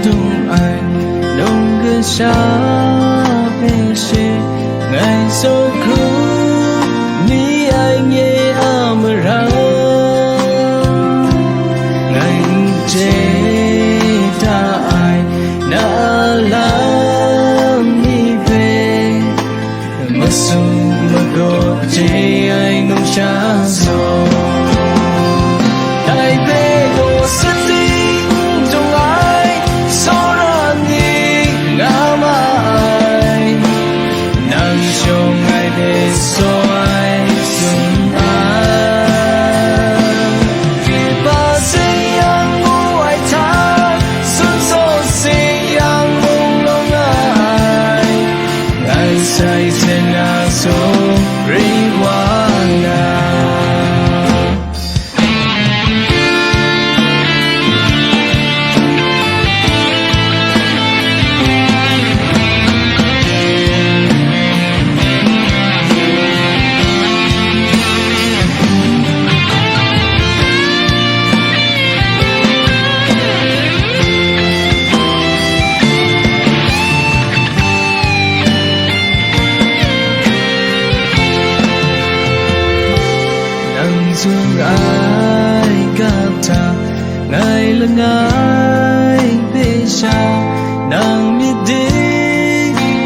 tung ai đông cứ xa về xe ngày sau khu ni ai nghe amara ngày chế ta ai na làm ni về mà sung mà có chế ai nông cha gió đại bê đồ sắt đi trong ai sau đó đi ngã mãi nắng trong ngày để soi dùng ai ba sinh yang ngu ai tha xuân số sinh yang mong long ai ngày say trên na số ri hoa ngà dương ai gặp ta ngày là ngày bây giờ nàng biết đi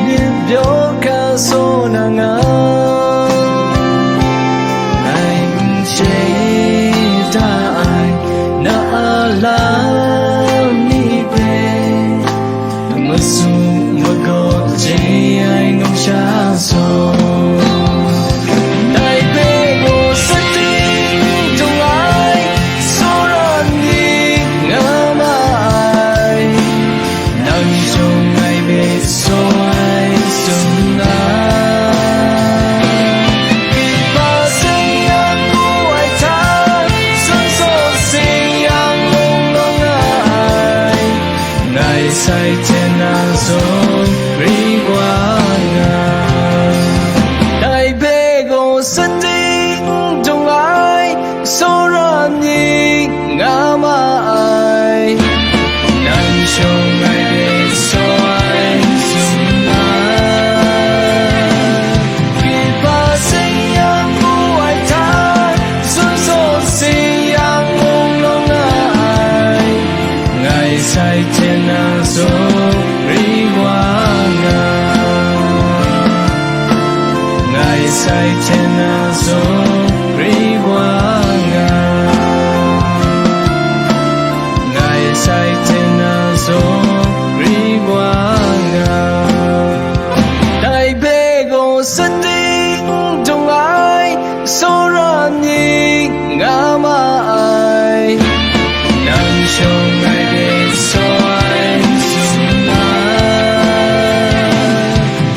biết đâu cả số nàng anh chế ta ai na làm ni về mà sung mà có chế anh không cha rồi say trên nắng sông ri hoa ngà đại bê gồ sắt đi trong ai số ra đi ngã mãi nắng trong ngày để soi dùng ai khi ba sinh yang ngu ai tha xuân số sinh yang mong long ai ngày say trên nắng số ri hoa ngà ngày say trên nắng số ri hoa ngà ngày say trên nắng số ri hoa ngà đại bê gồ sắt đi trong ai số ra đi ngã mãi nắng trong ngày để soi dùng ai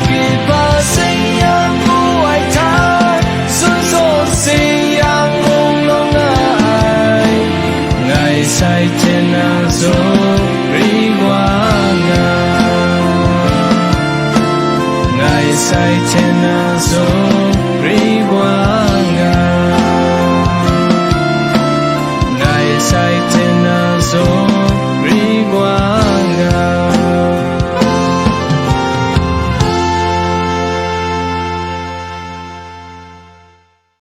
khi ba sinh yang ngu ai tha xuân số sinh yang mong long ai ngày say trên nắng số ri hoa ngà ngày say trên nắng số ri